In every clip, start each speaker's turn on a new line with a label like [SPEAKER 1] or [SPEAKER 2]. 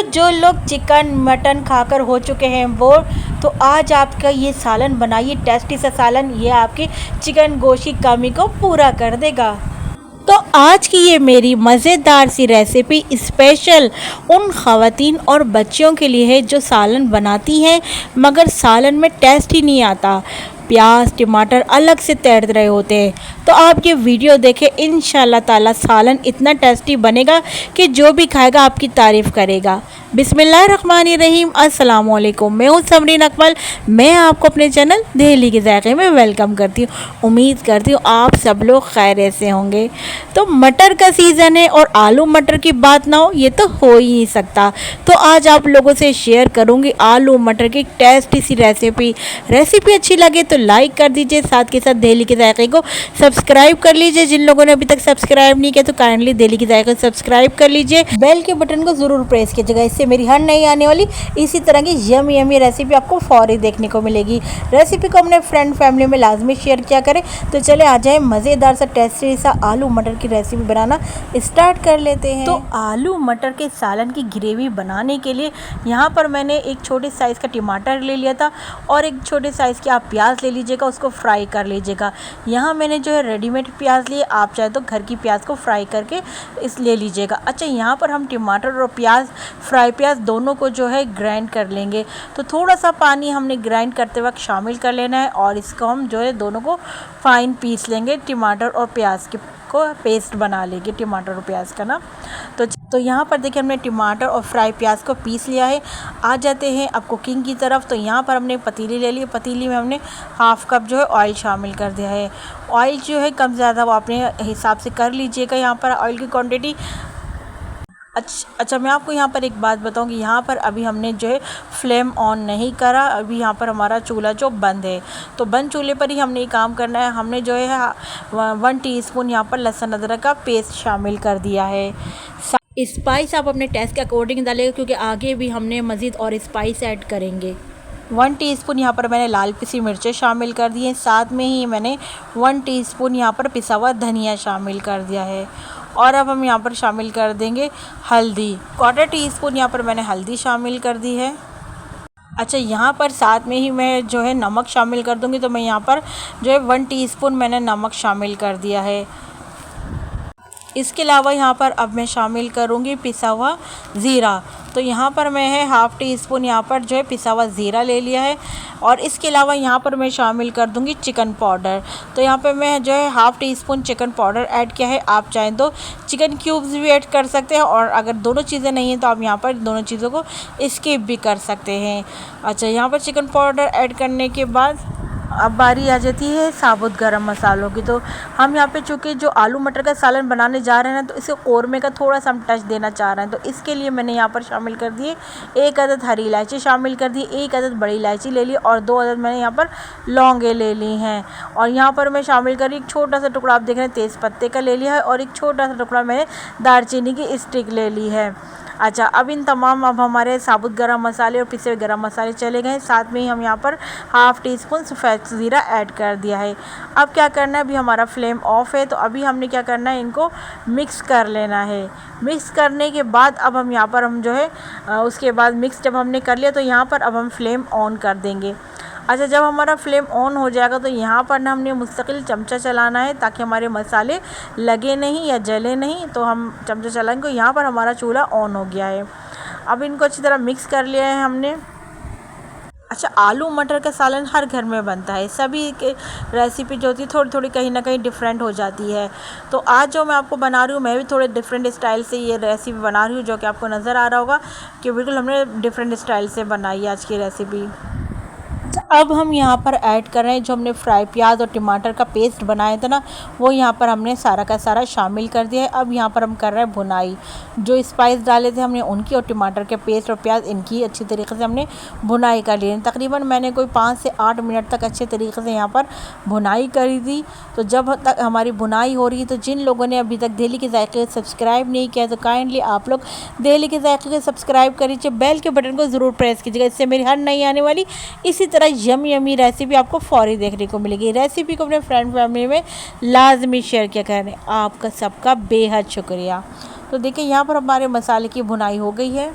[SPEAKER 1] जो लोग chicken mutton खाकर हो चुके हैं बोर, तो आज आपका ये सालन बनाइए, टेस्टी सा सालन, ये आपकी चिकन गोश्त की कमी को पूरा कर देगा। तो आज की ये मेरी मज़ेदार सी रेसिपी स्पेशल उन ख़वातीन और बच्चियों के लिए है जो सालन बनाती हैं मगर सालन में टेस्ट ही नहीं आता, प्याज टमाटर अलग से तैर रहे होते हैं। तो आप ये वीडियो देखें, इंशाल्लाह ताला सालन इतना टेस्टी बनेगा कि जो भी खाएगा आपकी तारीफ़ करेगा। बिस्मिल्लाहिर्रहमानिर्रहीम, अस्सलाम वालेकुम। मैं हूँ समरीन अकमल, मैं आपको अपने चैनल दहली के ज़ायक़े में वेलकम करती हूँ। उम्मीद करती हूँ आप सब लोग खैरियत से होंगे। तो मटर का सीज़न है और आलू मटर की बात ना हो ये तो हो ही नहीं सकता। तो आज आप लोगों से शेयर करूँगी आलू मटर की टेस्टी सी रेसिपी अच्छी लगे तो लाइक कर दीजिए, साथ के साथ दहली के ज़ायक़े को सब्सक्राइब कर लीजिए। जिन लोगों ने अभी तक सब्सक्राइब नहीं किया तो काइंडली दहली के ज़ायक़े को सब्सक्राइब कर लीजिए, बेल के बटन को ज़रूर प्रेस कीजिएगा, इससे मेरी हर नई आने वाली इसी तरह की यमी रेसिपी आपको फौरी देखने को मिलेगी। रेसिपी को अपने फ्रेंड फैमिली में लाजमी शेयर किया करें। तो चले आ जाए मज़ेदार सा टेस्टी सा आलू मटर की रेसिपी बनाना स्टार्ट कर लेते हैं। तो आलू मटर के सालन की ग्रेवी बनाने के लिए यहाँ पर मैंने एक छोटे साइज़ का टमाटर ले लिया था और एक छोटे साइज़ की आप प्याज ले लीजिएगा, उसको फ्राई कर लीजिएगा। यहाँ मैंने जो है रेडीमेड प्याज लिए, आप चाहे तो घर की प्याज को फ्राई करके इस ले लीजिएगा। अच्छा, यहाँ पर हम टमाटर और प्याज, फ्राई प्याज दोनों को जो है ग्राइंड कर लेंगे। तो थोड़ा सा पानी हमने ग्राइंड करते वक्त शामिल कर लेना है और इसको हम जो है दोनों को फाइन पीस लेंगे, टमाटर और प्याज को पेस्ट बना लेंगे टमाटर और प्याज का ना। तो यहाँ पर देखिए हमने टमाटर और फ्राई प्याज को पीस लिया है। आ जाते हैं अब कुकिंग की तरफ। तो यहाँ पर हमने पतीली ले ली, पतीली में हमने हाफ़ कप जो है ऑयल शामिल कर दिया है। ऑयल जो है कम ज़्यादा वो अपने हिसाब से कर लीजिएगा यहाँ पर ऑयल की क्वांटिटी। अच्छा, मैं आपको यहाँ पर एक बात बताऊँ कि यहाँ पर अभी हमने जो है फ्लेम ऑन नहीं करा, अभी यहाँ पर हमारा चूल्हा जो बंद है। तो बंद चूल्हे पर ही हमने ये काम करना है। हमने जो है 1 टीस्पून यहाँ पर लहसुन अदरक का पेस्ट शामिल कर दिया है। स्पाइस आप अपने टेस्ट के अकॉर्डिंग डालेगा क्योंकि आगे भी हमने मज़ीद और स्पाइस ऐड करेंगे। 1 टीस्पून यहाँ पर मैंने लाल पिसी मिर्चें शामिल कर दी हैं, साथ में ही मैंने 1 टीस्पून यहाँ पर पिसा हुआ धनिया शामिल कर दिया है। और अब हम यहाँ पर शामिल कर देंगे हल्दी, 1/4 टीस्पून यहाँ पर मैंने हल्दी शामिल कर दी है। अच्छा, यहाँ पर साथ में ही मैं जो है नमक शामिल कर दूँगी। तो मैं यहाँ पर जो है 1 टीस्पून मैंने नमक शामिल कर दिया है। इसके अलावा यहाँ पर अब मैं शामिल करूँगी पिसा हुआ ज़ीरा। तो यहाँ पर मैं है 1/2 टीस्पून यहाँ पर जो है पिसा हुआ ज़ीरा ले लिया है। और इसके अलावा यहाँ पर मैं शामिल कर दूँगी चिकन पाउडर। तो यहाँ पर मैं जो है 1/2 टीस्पून चिकन पाउडर ऐड किया है। आप चाहें तो चिकन क्यूब्स भी ऐड कर सकते हैं और अगर दोनों चीज़ें नहीं हैं तो आप यहाँ पर दोनों चीज़ों को स्किप भी कर सकते हैं। अच्छा, यहाँ पर चिकन पाउडर ऐड करने के बाद अब बारी आ जाती है साबुत गरम मसालों की। तो हम यहाँ पे चूँकि जो आलू मटर का सालन बनाने जा रहे हैं ना, तो इसे कौरमे का थोड़ा सा हम टच देना चाह रहे हैं। तो इसके लिए मैंने यहाँ पर शामिल कर दिए 1 अदद हरी इलायची शामिल कर दी, 1 अदद बड़ी इलायची ले ली और 2 अदद मैंने यहाँ पर लौंगे ले ली हैं। और यहाँ पर मैं शामिल करी एक छोटा सा टुकड़ा, आप देख रहे हैं तेज़ पत्ते का ले लिया है और एक छोटा सा टुकड़ा मैंने दालचीनी की स्टिक ले ली है। अच्छा, अब अब हमारे साबुत गरम मसाले और पिसे हुए गरम मसाले चले गए। साथ में ही हम यहाँ पर 1/2 टीस्पून सफ़ेद ज़ीरा ऐड कर दिया है। अब क्या करना है, अभी हमारा फ्लेम ऑफ है। तो अभी हमने क्या करना है, इनको मिक्स कर लेना है। मिक्स करने के बाद अब हम यहाँ पर हम जो है उसके बाद मिक्स जब हमने कर लिया तो यहाँ पर अब हम फ्लेम ऑन कर देंगे। अच्छा, जब हमारा फ्लेम ऑन हो जाएगा तो यहाँ पर ना हमने मुस्तकिल चमचा चलाना है ताकि हमारे मसाले लगे नहीं या जले नहीं। तो हम चमचा चलाएंगे। यहाँ पर हमारा चूल्हा ऑन हो गया है। अब इनको अच्छी तरह मिक्स कर लिया है हमने। अच्छा, आलू मटर का सालन हर घर में बनता है, सभी के रेसिपी जो होती है थोड़ी थोड़ी कहीं ना कहीं डिफरेंट हो जाती है। तो आज जो मैं आपको बना रही हूँ, मैं भी थोड़े डिफरेंट स्टाइल से ये रेसिपी बना रही हूँ, जो कि आपको नज़र आ रहा होगा कि बिल्कुल हमने डिफरेंट स्टाइल से बनाई है आज की रेसिपी। अब हम यहाँ पर ऐड कर रहे हैं जो हमने फ्राई प्याज और टमाटर का पेस्ट बनाया था ना, वो यहाँ पर हमने सारा का सारा शामिल कर दिया है। अब यहाँ पर हम कर रहे हैं भुनाई। जो स्पाइस डाले थे हमने उनकी और टमाटर के पेस्ट और प्याज इनकी अच्छी तरीके से हमने भुनाई कर ली। तकरीबन मैंने कोई 5 से 8 मिनट तक अच्छे तरीके से यहाँ पर भुनाई करी थी। तो जब तक हमारी भुनाई हो रही है, तो जिन लोगों ने अभी तक दहली के ज़ायक़े सब्सक्राइब नहीं किया तो काइंडली आप लोग दहली के ज़ायक़े को सब्सक्राइब कर लीजिए, बेल के बटन को ज़रूर प्रेस कीजिएगा, इससे मेरी हर नई आने वाली इसी तरह यमी रेसिपी आपको फौरी देखने को मिलेगी। रेसिपी को अपने फ्रेंड फैमिली में लाजमी शेयर किया करें। आपका सबका बेहद शुक्रिया। तो देखिए यहाँ पर हमारे मसाले की भुनाई हो गई है।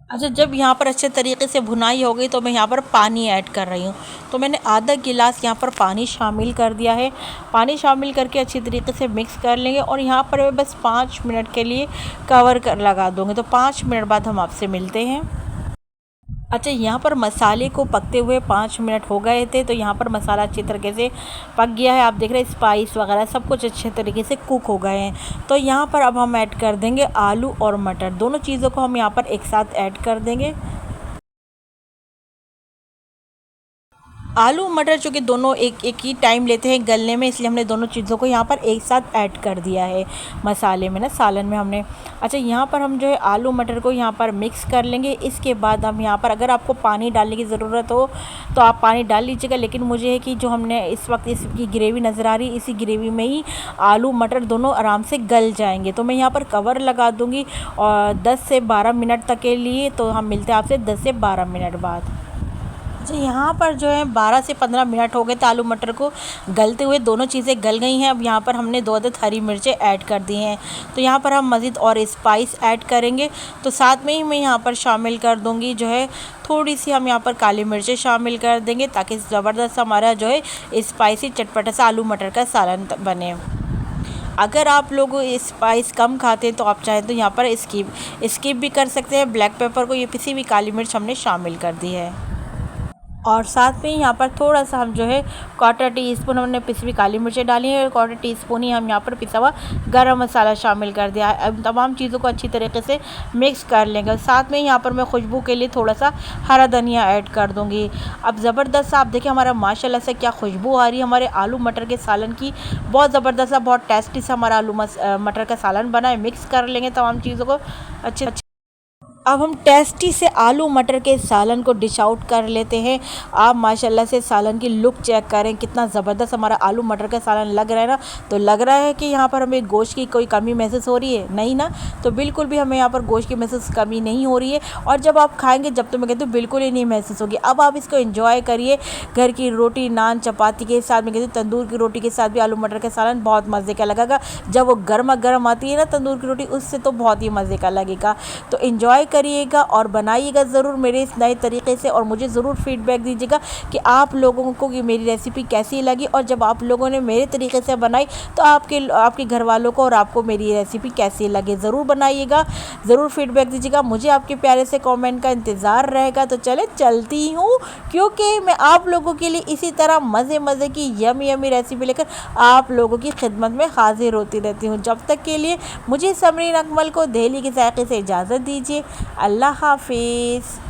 [SPEAKER 1] अच्छा, जब यहाँ पर अच्छे तरीके से भुनाई हो गई तो मैं यहाँ पर पानी ऐड कर रही हूँ। तो मैंने आधा गिलास यहाँ पर पानी शामिल कर दिया है। पानी शामिल करके अच्छी तरीके से मिक्स कर लेंगे और यहाँ पर मैं बस 5 मिनट के लिए कवर कर लगा दूँगी। तो 5 मिनट बाद हम आपसे मिलते हैं। अच्छा, यहाँ पर मसाले को पकते हुए 5 मिनट हो गए थे। तो यहाँ पर मसाला अच्छी तरीके से पक गया है। आप देख रहे हैं स्पाइस वगैरह सब कुछ अच्छे तरीके से कुक हो गए हैं। तो यहाँ पर अब हम ऐड कर देंगे आलू और मटर, दोनों चीज़ों को हम यहाँ पर एक साथ ऐड कर देंगे। आलू मटर चूँकि दोनों एक एक ही टाइम लेते हैं गलने में, इसलिए हमने दोनों चीज़ों को यहाँ पर एक साथ ऐड कर दिया है मसाले में ना, सालन में हमने। अच्छा, यहाँ पर हम जो है आलू मटर को यहाँ पर मिक्स कर लेंगे। इसके बाद हम यहाँ पर अगर आपको पानी डालने की ज़रूरत हो तो आप पानी डाल लीजिएगा, लेकिन मुझे है कि जो हमने इस वक्त इसकी ग्रेवी नज़र आ रही है, इसी ग्रेवी में ही आलू मटर दोनों आराम से गल जाएंगे। तो मैं यहाँ पर कवर लगा दूँगी और 10 से 12 मिनट तक के लिए। तो हम मिलते हैं आपसे 10 से 12 मिनट बाद। जी, यहाँ पर जो है 12 से 15 मिनट हो गए थे आलू मटर को गलते हुए, दोनों चीज़ें गल गई हैं। अब यहाँ पर हमने 2 अदद हरी मिर्चें ऐड कर दी हैं। तो यहाँ पर हम मज़ीद और स्पाइस ऐड करेंगे। तो साथ में ही मैं यहाँ पर शामिल कर दूँगी जो है थोड़ी सी, हम यहाँ पर काली मिर्चें शामिल कर देंगे ताकि ज़बरदस्त हमारा जो है स्पाइसी चटपटा सा आलू मटर का सालन बने। अगर आप लोग स्पाइस कम खाते हैं तो आप चाहें तो यहाँ पर स्किप भी कर सकते हैं ब्लैक पेपर को। ये पिसी हुई काली मिर्च हमने शामिल कर दी है। और साथ में यहाँ पर थोड़ा सा हम जो है 1/4 टीस्पून हमने पिसी हुई काली मिर्चें डाली हैं और 1/4 टीस्पून ही हम यहाँ पर पिसा हुआ गरम मसाला शामिल कर दिया है। अब तमाम चीज़ों को अच्छी तरीके से मिक्स कर लेंगे। साथ में यहाँ पर मैं खुशबू के लिए थोड़ा सा हरा धनिया ऐड कर दूँगी। अब ज़बरदस्त आप देखिए हमारा माशाल्लाह से क्या खुशबू आ रही है हमारे आलू मटर के सालन की। बहुत ज़बरदस्त सा, बहुत टेस्टी सा हमारा मटर का सालन बना है। मिक्स कर लेंगे तमाम चीज़ों को अच्छे। अब हम टेस्टी से आलू मटर के सालन को डिश आउट कर लेते हैं। आप माशाल्लाह से सालन की लुक चेक करें, कितना ज़बरदस्त हमारा आलू मटर का सालन लग रहा है ना। तो लग रहा है कि यहाँ पर हमें गोश्त की कोई कमी महसूस हो रही है? नहीं ना। तो बिल्कुल भी हमें यहाँ पर गोश्त की महसूस कमी नहीं हो रही है। और जब आप खाएंगे, जब तो मैं कहती हूँ बिल्कुल ही नहीं महसूस होगी। अब आप इसको एंजॉय करिए घर की रोटी, नान, चपाती के साथ। मैं कहती हूँ तंदूर की रोटी के साथ भी आलू मटर का सालन बहुत मज़े का लगेगा। जब वो गर्मा गर्म आती है ना तंदूर की रोटी, उससे तो बहुत ही मज़े का लगेगा। तो एंजॉय करिएगा और बनाइएगा ज़रूर मेरे इस नए तरीके से, और मुझे ज़रूर फीडबैक दीजिएगा कि आप लोगों को ये मेरी रेसिपी कैसी लगी। और जब आप लोगों ने मेरे तरीके से बनाई तो आपके घर वालों को और आपको मेरी रेसिपी कैसी लगे, ज़रूर बनाइएगा, ज़रूर फीडबैक दीजिएगा। मुझे आपके प्यारे से कमेंट का इंतज़ार रहेगा। तो चले चलती हूँ, क्योंकि मैं आप लोगों के लिए इसी तरह मज़े मज़े की यमी यमी रेसिपी लेकर आप लोगों की खिदमत में हाजिर होती रहती हूँ। जब तक के लिए मुझे समरीन अकमल को दहली के जायके से इजाज़त दीजिए। अल्लाह हाफिज़।